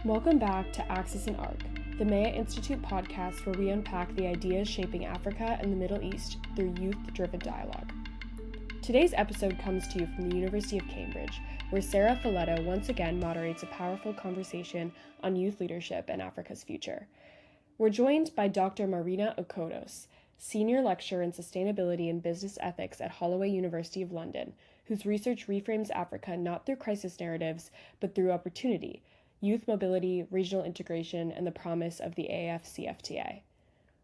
Welcome back to Axis and Arc, the MEA Institute podcast where we unpack the ideas shaping Africa and the Middle East through youth-driven dialogue. Today's episode comes to you from the University of Cambridge, where Sara Feletto once again moderates a powerful conversation on youth leadership and Africa's future. We're joined by Dr. Marina Ikodos, Senior Lecturer in Sustainability and Business Ethics at Holloway University of London, whose research reframes Africa not through crisis narratives, but through opportunity, youth mobility, regional integration, and the promise of the AFCFTA.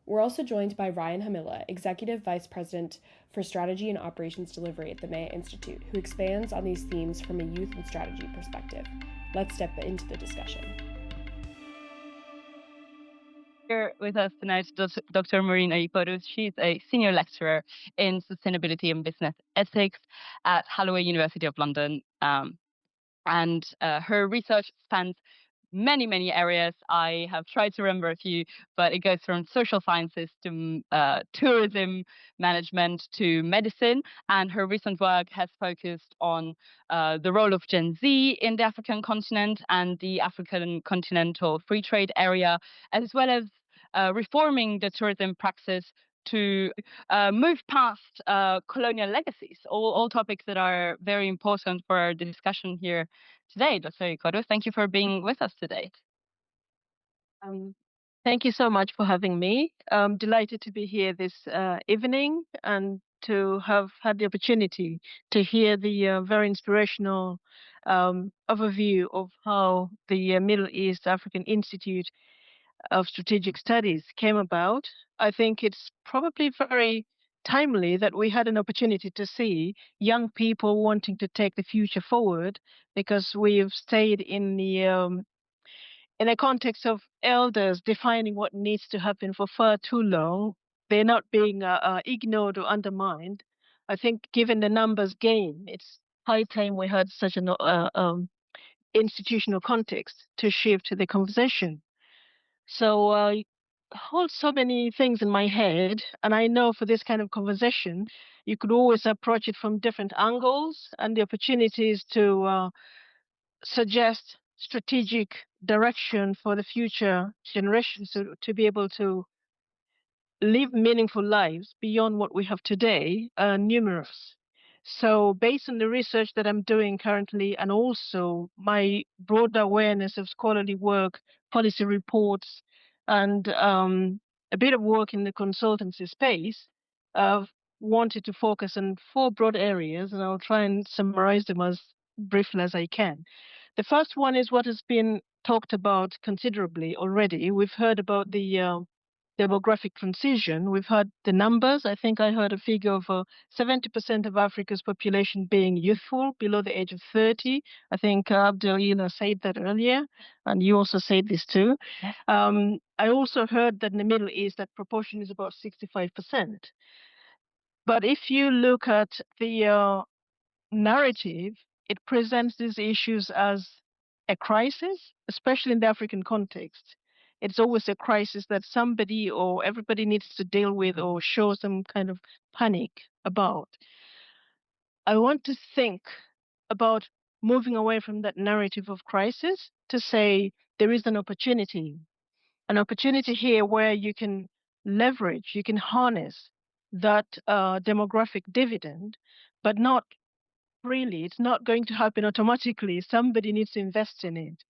We're also joined by Rayan Hamila, Executive Vice President for Strategy and Operations Delivery at the MEA Institute, who expands on these themes from a youth and strategy perspective. Let's step into the discussion. Here with us tonight, Dr. Marina Ikodos. She's a senior lecturer in sustainability and business ethics at Holloway University of London. And her research spans many areas. I have tried to remember a few, but it goes from social sciences to tourism management to medicine. And her recent work has focused on the role of Gen Z in the African continent and the African continental free trade area, as well as reforming the tourism practice to move past colonial legacies, all topics that are very important for our discussion here today. Dr. Ikodos, thank you for being with us today. Thank you so much for having me. I'm delighted to be here this evening and to have had the opportunity to hear the very inspirational overview of how the Middle East African Institute of Strategic Studies came about. I think it's probably very timely that we had an opportunity to see young people wanting to take the future forward, because we've stayed in a context of elders defining what needs to happen for far too long. They're not being ignored or undermined. I think given the numbers game, it's high time we had such an institutional context to shift the conversation. So I hold so many things in my head, and I know for this kind of conversation, you could always approach it from different angles, and the opportunities to suggest strategic direction for the future generations to be able to live meaningful lives beyond what we have today are numerous. So based on the research that I'm doing currently, and also my broader awareness of scholarly work, policy reports, and a bit of work in the consultancy space, I've wanted to focus on 4 broad areas, and I'll try and summarize them as briefly as I can. The first one is what has been talked about considerably already. We've heard about the demographic transition. We've heard the numbers. I think I heard a figure of 70% of Africa's population being youthful, below the age of 30. I think Abdel said that earlier, and you also said this too. I also heard that in the Middle East, that proportion is about 65%. But if you look at the narrative, it presents these issues as a crisis, especially in the African context. It's always a crisis that somebody or everybody needs to deal with or show some kind of panic about. I want to think about moving away from that narrative of crisis to say there is an opportunity here where you can leverage, you can harness that demographic dividend, but not freely. It's not going to happen automatically. Somebody needs to invest in it.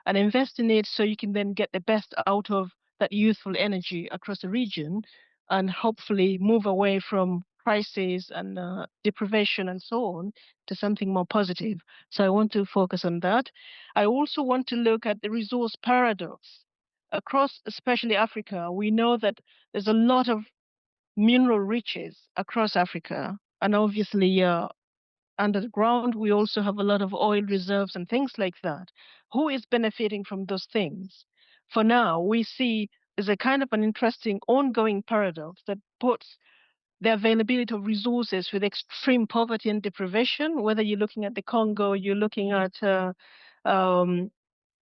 And invest in it so you can then get the best out of that youthful energy across the region, and hopefully move away from crisis and deprivation and so on to something more positive. So I want to focus on that. I also want to look at the resource paradox. Across especially Africa, we know that there's a lot of mineral riches across Africa, and obviously under the ground, we also have a lot of oil reserves and things like that. Who is benefiting from those things? For now, we see there's a kind of an interesting ongoing paradox that puts the availability of resources with extreme poverty and deprivation, whether you're looking at the Congo, you're looking at a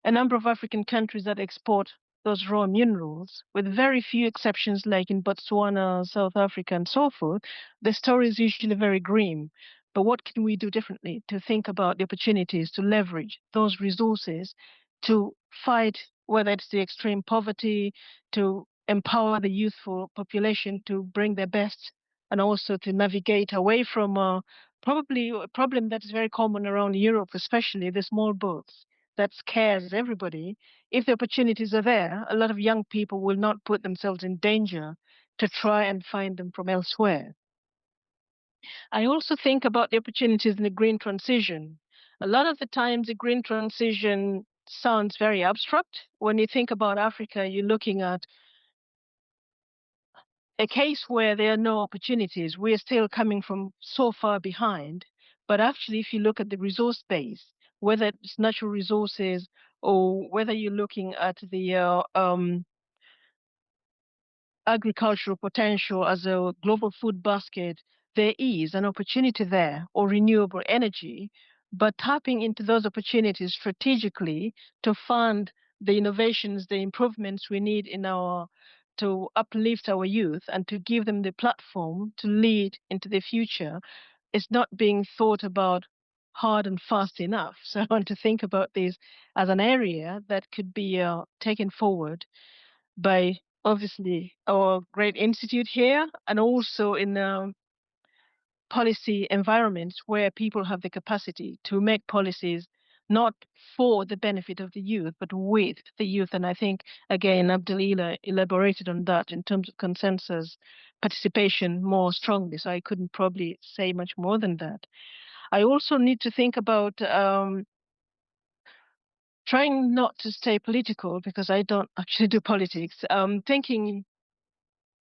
number of African countries that export those raw minerals, with very few exceptions like in Botswana, South Africa, and so forth. The story is usually very grim. But what can we do differently to think about the opportunities to leverage those resources to fight, whether it's the extreme poverty, to empower the youthful population to bring their best, and also to navigate away from probably a problem that is very common around Europe, especially the small boats that scares everybody. If the opportunities are there, a lot of young people will not put themselves in danger to try and find them from elsewhere. I also think about the opportunities in the green transition. A lot of the times, the green transition sounds very abstract. When you think about Africa, you're looking at a case where there are no opportunities. We're still coming from so far behind. But actually, if you look at the resource base, whether it's natural resources or whether you're looking at the agricultural potential as a global food basket, there is an opportunity there, or renewable energy, but tapping into those opportunities strategically to fund the innovations, the improvements we need in our to uplift our youth and to give them the platform to lead into the future is not being thought about hard and fast enough. So I want to think about this as an area that could be taken forward by obviously our great institute here, and also in policy environments where people have the capacity to make policies not for the benefit of the youth, but with the youth. And I think, again, Abdel elaborated on that in terms of consensus participation more strongly. So I couldn't probably say much more than that. I also need to think about trying not to stay political, because I don't actually do politics, thinking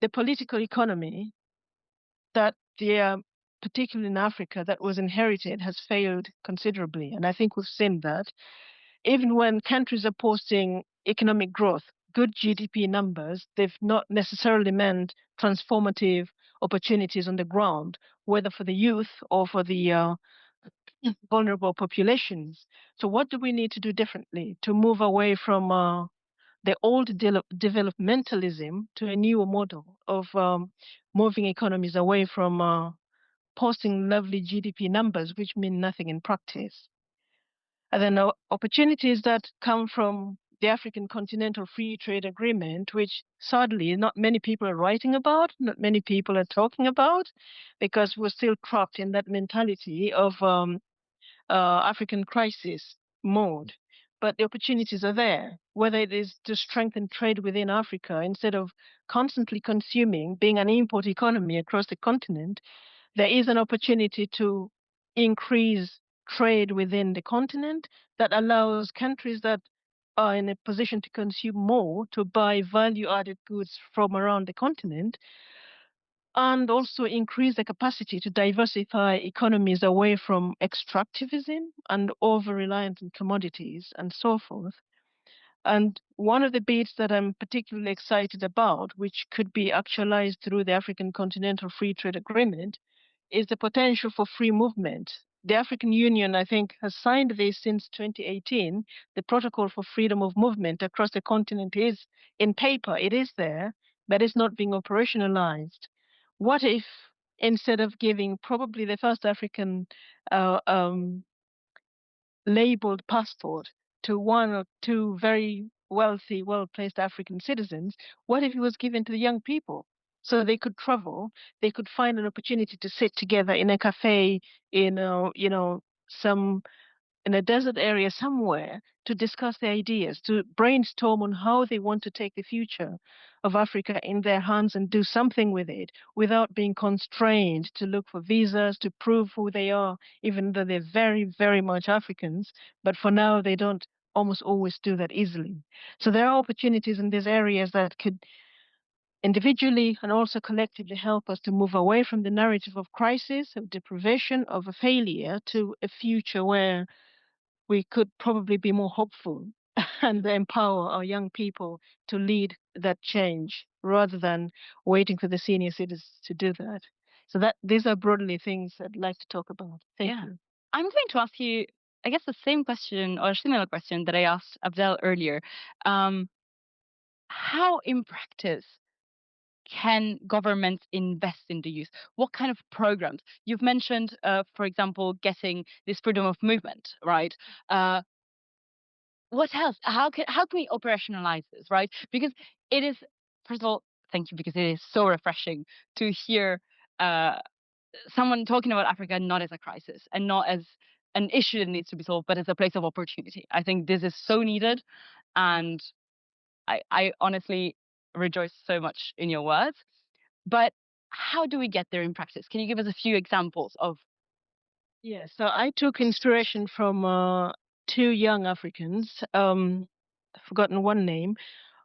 the political economy that particularly in Africa, that was inherited has failed considerably. And I think we've seen that. Even when countries are posting economic growth, good GDP numbers, they've not necessarily meant transformative opportunities on the ground, whether for the youth or for the vulnerable populations. So what do we need to do differently to move away from the old developmentalism to a newer model of moving economies away from posting lovely GDP numbers, which mean nothing in practice? And then opportunities that come from the African Continental Free Trade Agreement, which sadly not many people are writing about, not many people are talking about, because we're still trapped in that mentality of African crisis mode. But the opportunities are there, whether it is to strengthen trade within Africa instead of constantly consuming, being an import economy across the continent. There is an opportunity to increase trade within the continent that allows countries that are in a position to consume more to buy value-added goods from around the continent, and also increase the capacity to diversify economies away from extractivism and over-reliance on commodities and so forth. And one of the bits that I'm particularly excited about, which could be actualized through the African Continental Free Trade Agreement, is the potential for free movement. The African Union, I think, has signed this since 2018. The Protocol for Freedom of Movement across the continent is in paper, it is there, but it's not being operationalized. What if, instead of giving probably the first African uh, um, labeled passport to one or two very wealthy, well-placed African citizens, what if it was given to the young people so they could travel, they could find an opportunity to sit together in a cafe in, some in a desert area somewhere to discuss their ideas, to brainstorm on how they want to take the future of Africa in their hands and do something with it without being constrained to look for visas to prove who they are, even though they're very, very much Africans. But for now, they don't almost always do that easily. So there are opportunities in these areas that could individually and also collectively help us to move away from the narrative of crisis, of deprivation, of a failure, to a future where we could probably be more hopeful and empower our young people to lead that change rather than waiting for the senior citizens to do that. So that these are broadly things I'd like to talk about. Thank you. I'm going to ask you, I guess, the same question or a similar question that I asked Abdel earlier. How in practice can governments invest in the youth? What kind of programs? You've mentioned, for example, getting this freedom of movement, right? what else? How can we operationalize this, right? Because it is, first of all, thank you, because it is so refreshing to hear uh, someone talking about Africa not as a crisis and not as an issue that needs to be solved, but as a place of opportunity. I think this is so needed, and I honestly rejoice so much in your words. But how do we get there in practice? Can you give us a few examples of? Yeah, so I took inspiration from two young Africans. I've forgotten one name.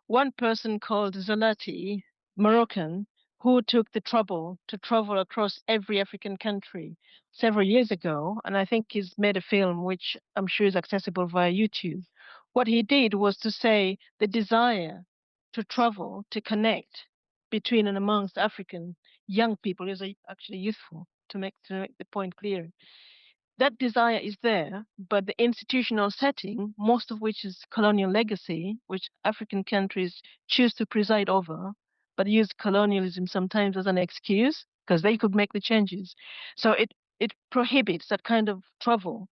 One person called Zalati, Moroccan, who took the trouble to travel across every African country several years ago, and I think he's made a film which I'm sure is accessible via YouTube. What he did was to say the desire to travel, to connect between and amongst African young people is actually useful to make the point clear. That desire is there, but the institutional setting, most of which is colonial legacy, which African countries choose to preside over, but use colonialism sometimes as an excuse because they could make the changes. So it prohibits that kind of travel.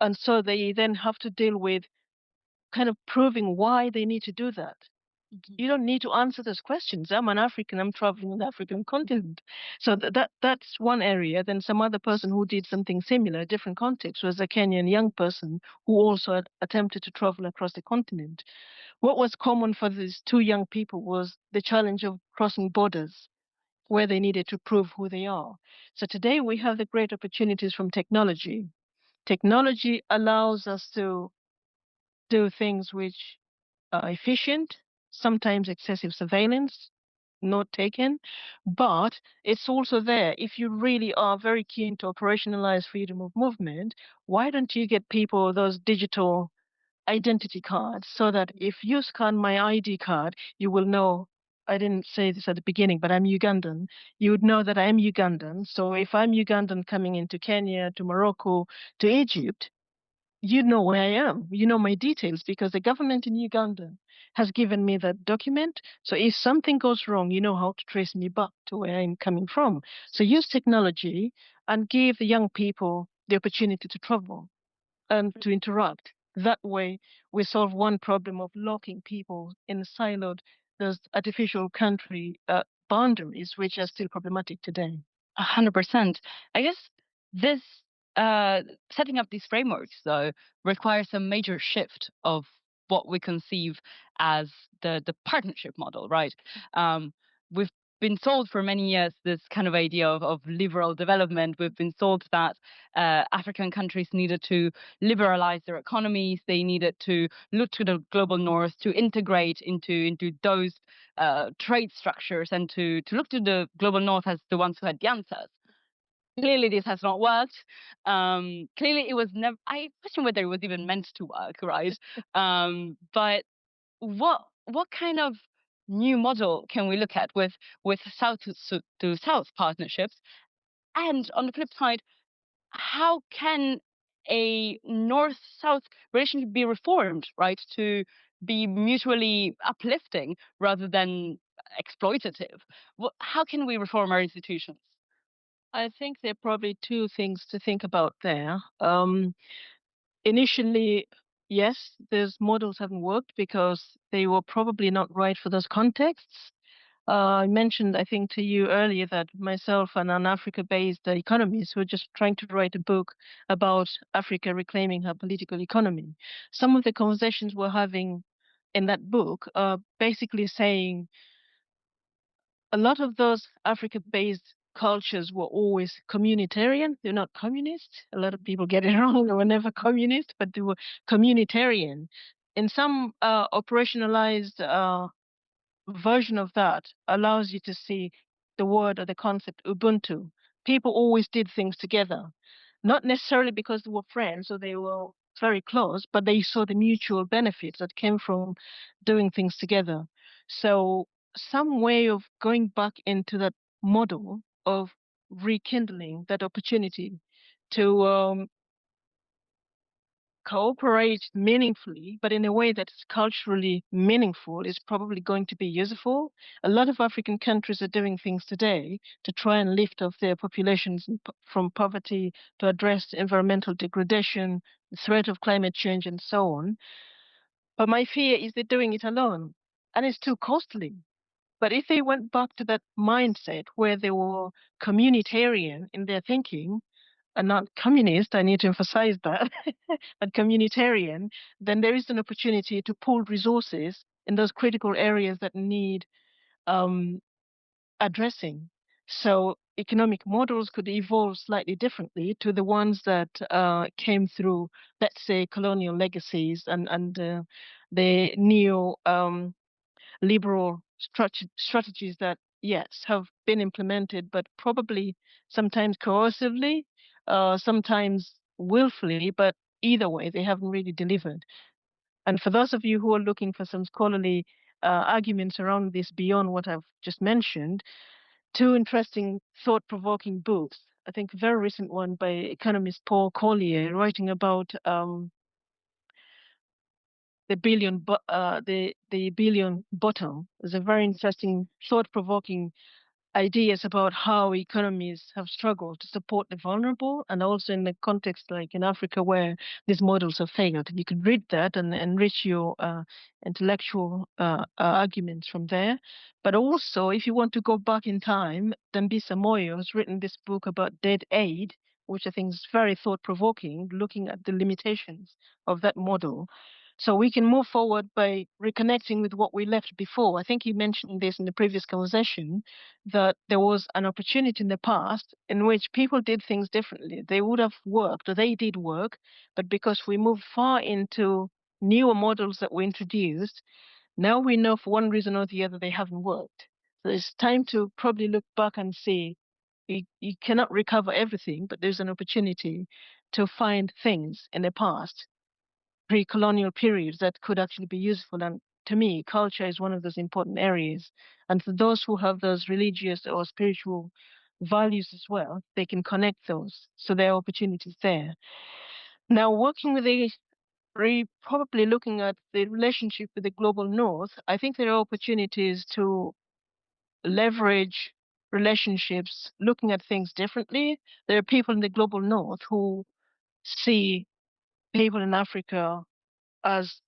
And so they then have to deal with kind of proving why they need to do that. You don't need to answer those questions. I'm an African. I'm traveling on the African continent. So that's one area. Then some other person who did something similar, different context, was a Kenyan young person who also had attempted to travel across the continent. What was common for these two young people was the challenge of crossing borders, where they needed to prove who they are. So today we have the great opportunities from technology. Technology allows us to do things which efficient, sometimes excessive surveillance, not taken, but it's also there. If you really are very keen to operationalize freedom of movement, why don't you get people those digital identity cards so that if you scan my ID card, you will know. I didn't say this at the beginning, but I'm Ugandan. You would know that I am Ugandan. So if I'm Ugandan coming into Kenya, to Morocco, to Egypt, you know where I am. You know my details because the government in Uganda has given me that document. So if something goes wrong, you know how to trace me back to where I'm coming from. So use technology and give the young people the opportunity to travel and to interact. That way, we solve one problem of locking people in siloed, those artificial country boundaries, which are still problematic today. 100%. I guess this uh, setting up these frameworks, though, requires a major shift of what we conceive as the partnership model, right? We've been sold for many years this kind of idea of liberal development. We've been sold that African countries needed to liberalize their economies. They needed to look to the global north to integrate into those trade structures and to look to the global north as the ones who had the answers. Clearly, this has not worked. Clearly, it was never. I question whether it was even meant to work, right? But what kind of new model can we look at with south to south partnerships? And on the flip side, how can a north south relationship be reformed, right, to be mutually uplifting rather than exploitative? How can we reform our institutions? I think there are probably two things to think about there. Initially, yes, those models haven't worked because they were probably not right for those contexts. I mentioned, I think, to you earlier that myself and an Africa-based economist were just trying to write a book about Africa reclaiming her political economy. Some of the conversations we're having in that book are basically saying a lot of those Africa-based cultures were always communitarian. They're not communist. A lot of people get it wrong. They were never communist, but they were communitarian. In some operationalized version of that allows you to see the word or the concept Ubuntu. People always did things together, not necessarily because they were friends or they were very close, but they saw the mutual benefits that came from doing things together. So, some way of going back into that model of rekindling that opportunity to cooperate meaningfully, but in a way that's culturally meaningful, is probably going to be useful. A lot of African countries are doing things today to try and lift off their populations from poverty, to address environmental degradation, the threat of climate change, and so on. But my fear is they're doing it alone, and it's too costly. But if they went back to that mindset where they were communitarian in their thinking and not communist, I need to emphasize that, but communitarian, then there is an opportunity to pool resources in those critical areas that need um, addressing. So economic models could evolve slightly differently to the ones that came through, let's say, colonial legacies and the neo liberal strategies that, yes, have been implemented, but probably sometimes coercively, sometimes willfully, but either way, they haven't really delivered. And for those of you who are looking for some scholarly arguments around this beyond what I've just mentioned, two interesting thought-provoking books. I think a very recent one by economist Paul Collier, writing about the billion bottom. Is a very interesting, thought-provoking ideas about how economies have struggled to support the vulnerable, and also in the context like in Africa where these models have failed. You can read that and enrich your intellectual arguments from there. But also, if you want to go back in time, Dambisa Moyo has written this book about dead aid, which I think is very thought-provoking, looking at the limitations of that model. So we can move forward by reconnecting with what we left before. I think you mentioned this in the previous conversation, that there was an opportunity in the past in which people did things differently. They would have worked, or they did work, but because we moved far into newer models that were introduced, now we know for one reason or the other they haven't worked. So it's time to probably look back and see you cannot recover everything, but there's an opportunity to find things in the past, pre-colonial periods, that could actually be useful. And to me, culture is one of those important areas. And for those who have those religious or spiritual values as well, they can connect those. So there are opportunities there. Now, working with probably looking at the relationship with the global north, I think there are opportunities to leverage relationships, looking at things differently. There are people in the global north who see people in Africa as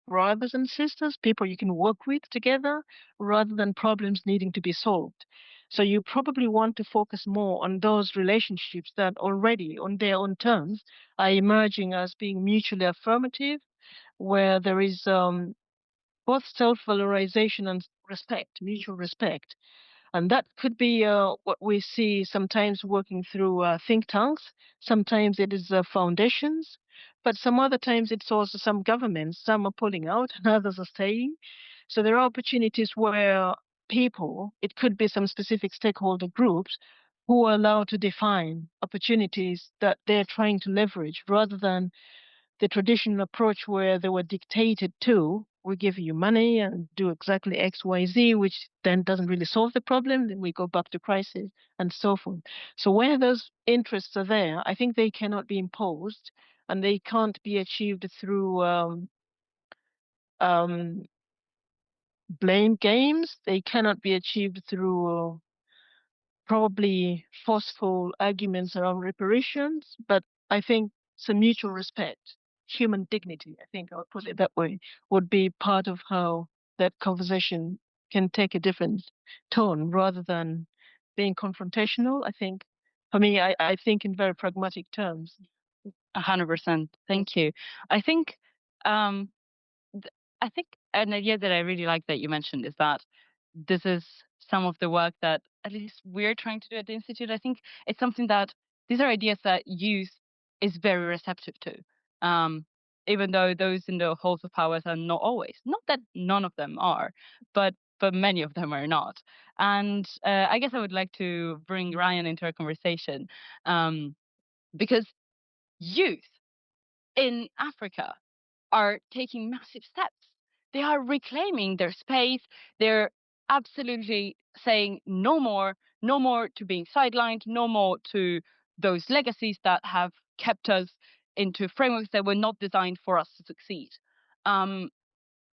brothers and sisters, people you can work with together, rather than problems needing to be solved. So you probably want to focus more on those relationships that already, on their own terms, are emerging as being mutually affirmative, where there is both self-valorization and respect, mutual respect. And that could be what we see sometimes working through think tanks. Sometimes it is foundations, but some other times it's also some governments. Some are pulling out and others are staying. So there are opportunities where people, it could be some specific stakeholder groups, who are allowed to define opportunities that they're trying to leverage, rather than the traditional approach where they were dictated to, we give you money and do exactly X, Y, Z, which then doesn't really solve the problem. Then we go back to crisis and so forth. So where those interests are there, I think they cannot be imposed, and they can't be achieved through um, blame games. They cannot be achieved through probably forceful arguments around reparations, but I think some mutual respect, human dignity, I think I'll put it that way, would be part of how that conversation can take a different tone, rather than being confrontational. I think, for me, I think in very pragmatic terms. 100%. Thank you. I think um, I think an idea that I really like that you mentioned is that this is some of the work that at least we're trying to do at the Institute. I think it's something that these are ideas that youth is very receptive to, um, even though those in the halls of powers are not always. Not that none of them are, but many of them are not. And I guess I would like to bring Rayan into our conversation, um, because youth in Africa are taking massive steps. They are reclaiming their space. They're absolutely saying no more, no more to being sidelined, no more to those legacies that have kept us into frameworks that were not designed for us to succeed. Um,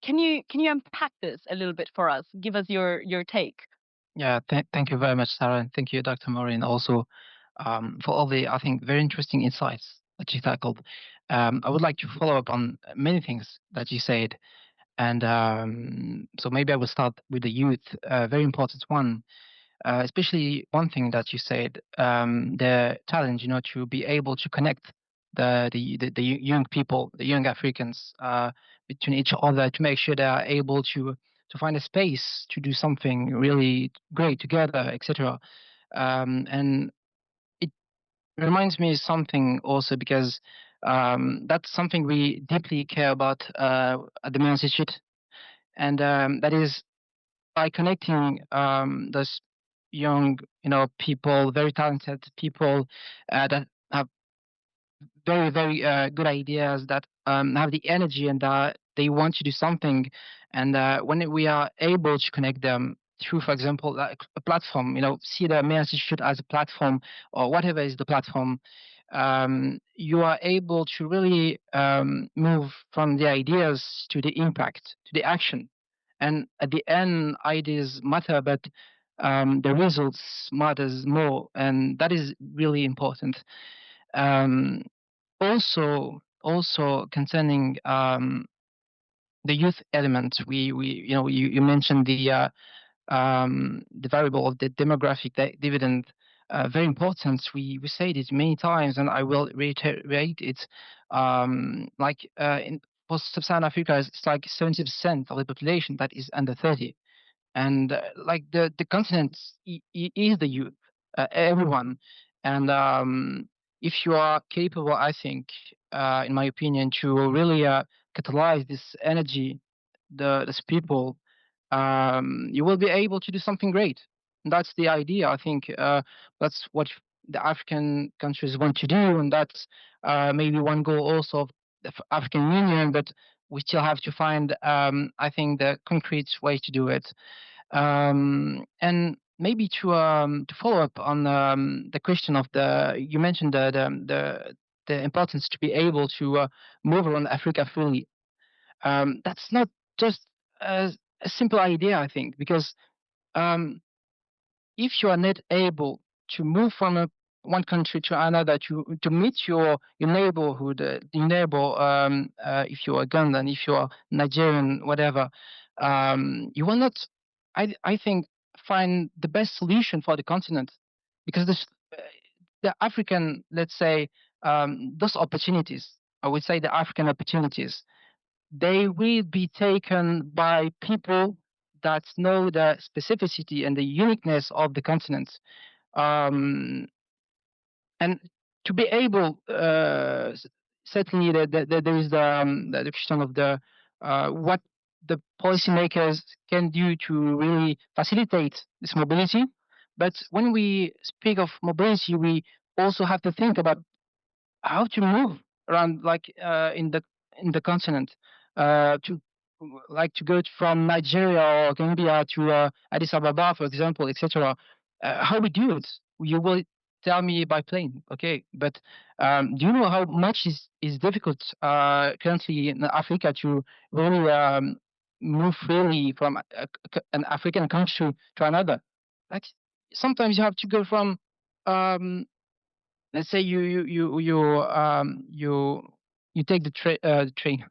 can you unpack this a little bit for us? Give us your take. Yeah, thank you very much, Sarah, and thank you, Dr. Maureen, also for all the, I think, very interesting insights that you tackled. I would like to follow up on many things that you said. And so maybe I will start with the youth, very important one. Especially one thing that you said, the challenge, to be able to connect the young people, the young Africans, between each other, to make sure they are able to find a space to do something really great together, etc. And it reminds me of something also because that's something we deeply care about at the MEA Institute, and that is by connecting those young, people, very talented people that have very, very good ideas, that have the energy, and they want to do something. And when we are able to connect them through, for example, like a platform, see the MEA Institute as a platform or whatever is the platform, you are able to really move from the ideas to the impact, to the action. And at the end, ideas matter, but the results matters more, and that is really important. Um, also concerning the youth element, you mentioned the variable of the demographic dividend, very important. We said it many times, and I will reiterate it. Like in post-Sub-Saharan Africa, it's like 70% of the population that is under 30, and like the continent is the youth, everyone. And if you are capable, I think, in my opinion, to really catalyze this energy, this people, you will be able to do something great. And that's the idea. I think that's what the African countries want to do, and that's maybe one goal also of the African Union. But we still have to find, I think, the concrete ways to do it. And maybe to follow up on the question of you mentioned the importance to be able to move around Africa freely. That's not just a simple idea, I think, because um, if you are not able to move from one country to another, to meet your neighborhood, your neighbor, if you are Ugandan, if you are Nigerian, whatever, you will not, I think, find the best solution for the continent, because the African, let's say, those opportunities, I would say the African opportunities, they will be taken by people that know the specificity and the uniqueness of the continent. Um, and to be able, certainly, there is the question of what the policymakers can do to really facilitate this mobility. But when we speak of mobility, we also have to think about how to move around, like in the continent, to like to go from Nigeria or Gambia to Addis Ababa, for example, etc. How we do it? You will tell me by plane, okay? But do you know how much is difficult currently in Africa to really move freely from an African country to another? Like sometimes you have to go from um, let's say you take the train,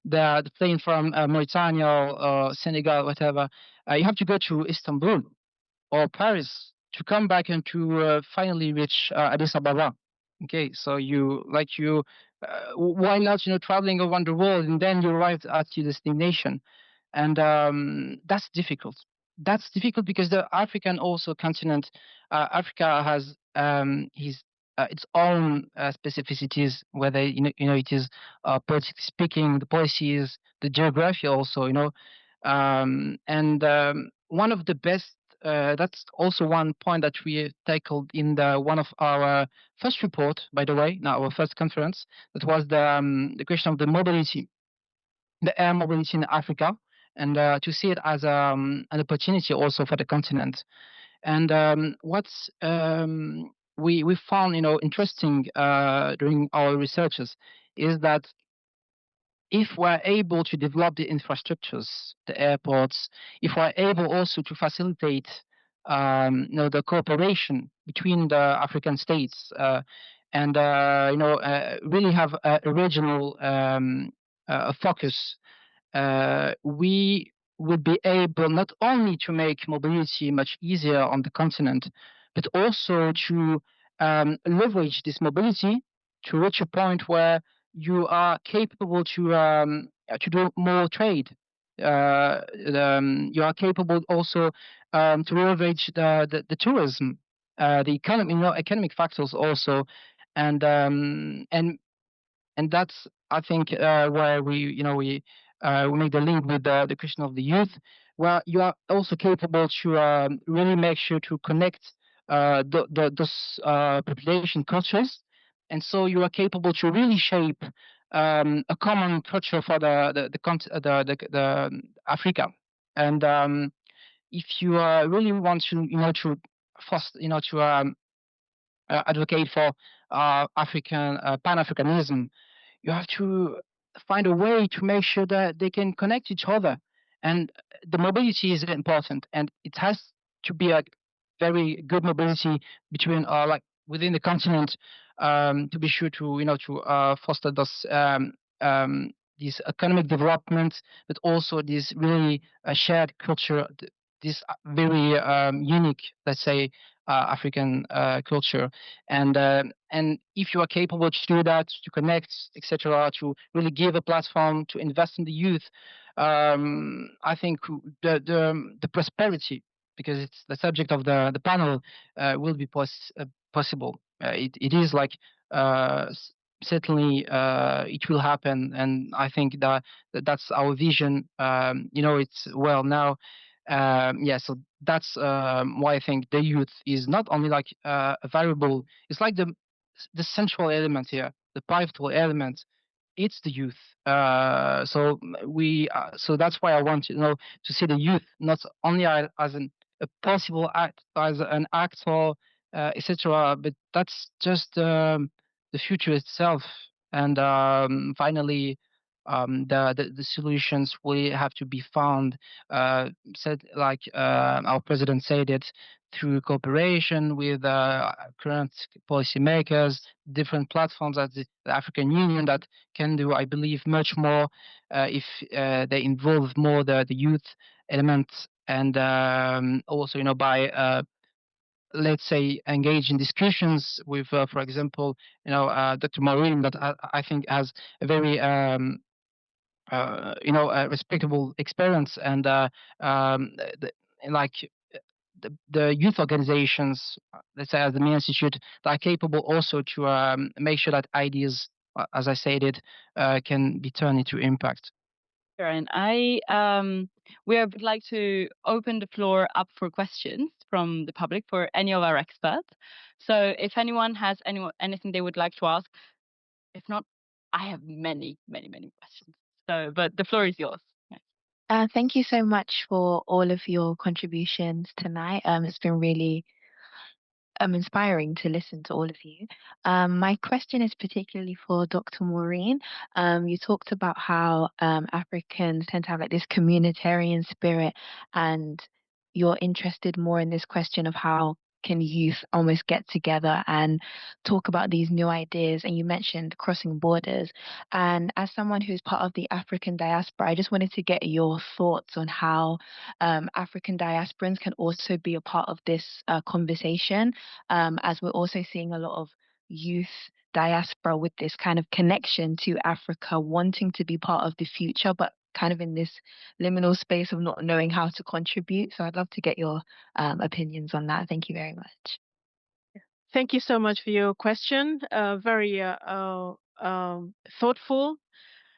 the plane from Mauritania or Senegal, whatever. You have to go to Istanbul or Paris to come back and to finally reach Addis Ababa. Okay, so why not traveling around the world, and then you arrive at your destination? And that's difficult. That's difficult because the African also continent, Africa has its own specificities, whether it is politically speaking, the policies, the geography also, and one of the best. That's also one point that we tackled in one of our first report, by the way, now our first conference. That was the question of the mobility, the air mobility in Africa, and to see it as an opportunity also for the continent. And what's we found interesting during our researches is that if we're able to develop the infrastructures, the airports, if we're able also to facilitate the cooperation between the African states, and really have a regional focus, we would be able not only to make mobility much easier on the continent, but also to leverage this mobility to reach a point where you are capable to do more trade. You are capable also to leverage the tourism, the economy, economic factors also, and um, and and that's, I think, where we make the link with the question of the youth, where you are also capable to really make sure to connect those population cultures, and so you are capable to really shape a common culture for the Africa. And if you really want to foster, to advocate for African Pan-Africanism, you have to find a way to make sure that they can connect each other, and the mobility is important, and it has to be a very good mobility between like within the continent, to be sure to foster this economic development, but also this really shared culture, this very unique, let's say, African culture. And if you are capable to do that, to connect, etc., to really give a platform to invest in the youth, I think the prosperity, because it's the subject of the panel, will be possible. It is like certainly it will happen, and I think that's our vision. It's well now. So that's why I think the youth is not only like a variable. It's like the central element here, the pivotal element. It's the youth. So that's why I want to see the youth not only as a possible act, as an actor, etc. But that's just the future itself. And finally, the solutions will have to be found, said like our president said it, through cooperation with current policymakers, different platforms at the African Union that can do, I believe, much more if they involve more the youth elements, and also by let's say engage in discussions with, for example, Dr. Maureen, that I think has a very a respectable experience, and the, like the youth organizations, let's say as the MEA Institute, that are capable also to make sure that ideas, as I stated, can be turned into impact. Sure, and we would like to open the floor up for questions from the public for any of our experts. So if anyone has anything they would like to ask, if not, I have many questions. So, but the floor is yours. Thank you so much for all of your contributions tonight. It's been really inspiring to listen to all of you. My question is particularly for Dr. Maureen. You talked about how Africans tend to have like this communitarian spirit, and you're interested more in this question of how can youth almost get together and talk about these new ideas, and you mentioned crossing borders. And as someone who's part of the African diaspora, I just wanted to get your thoughts on how African diasporans can also be a part of this conversation, as we're also seeing a lot of youth diaspora with this kind of connection to Africa, wanting to be part of the future, but kind of in this liminal space of not knowing how to contribute. So I'd love to get your opinions on that. Thank you very much. Thank you so much for your question. Very thoughtful.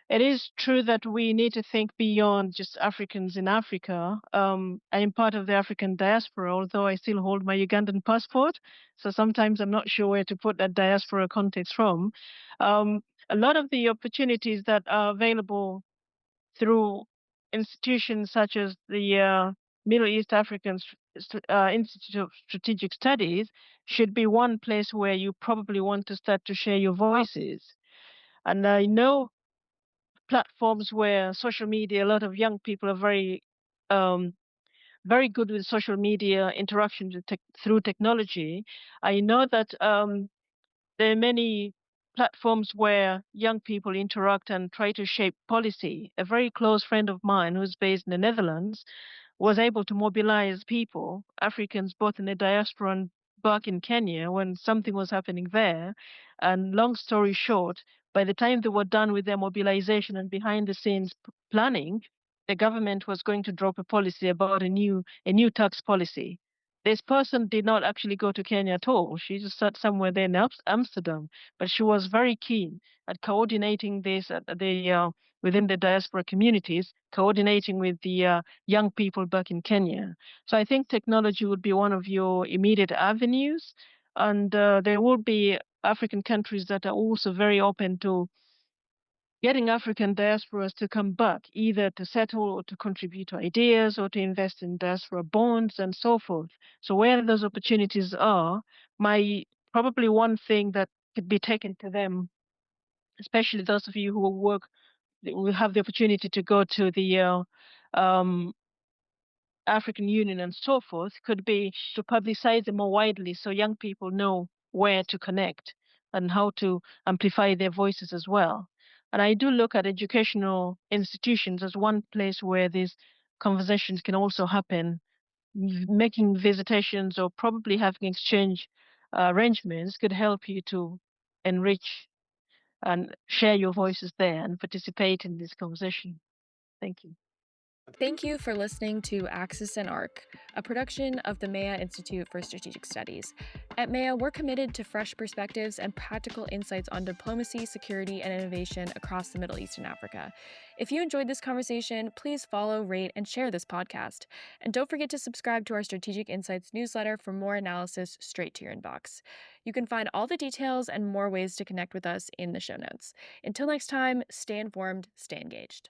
It is true that we need to think beyond just Africans in Africa. I am part of the African diaspora, although I still hold my Ugandan passport. So sometimes I'm not sure where to put that diaspora context from. A lot of the opportunities that are available through institutions such as the Middle East African Institute of Strategic Studies should be one place where you probably want to start to share your voices. And I know platforms where social media, a lot of young people are very good with social media interaction through technology. I know that there are many platforms where young people interact and try to shape policy. A very close friend of mine who's based in the Netherlands was able to mobilize people, Africans both in the diaspora and back in Kenya when something was happening there. And long story short, by the time they were done with their mobilization and behind the scenes planning, the government was going to drop a policy about a new tax policy. This person did not actually go to Kenya at all. She just sat somewhere there in Amsterdam, but she was very keen at coordinating this at within the diaspora communities, coordinating with the young people back in Kenya. So I think technology would be one of your immediate avenues, and there will be African countries that are also very open to getting African diasporas to come back, either to settle or to contribute to ideas or to invest in diaspora bonds and so forth. So where those opportunities are, my probably one thing that could be taken to them, especially those of you who will have the opportunity to go to the um, African Union and so forth, could be to publicize them more widely so young people know where to connect and how to amplify their voices as well. And I do look at educational institutions as one place where these conversations can also happen. Making visitations or probably having exchange arrangements could help you to enrich and share your voices there and participate in this conversation. Thank you. Thank you for listening to Axis and Arc, a production of the MEA Institute for Strategic Studies. At MEA, we're committed to fresh perspectives and practical insights on diplomacy, security, and innovation across the Middle East and Africa. If you enjoyed this conversation, please follow, rate, and share this podcast. And don't forget to subscribe to our Strategic Insights newsletter for more analysis straight to your inbox. You can find all the details and more ways to connect with us in the show notes. Until next time, stay informed, stay engaged.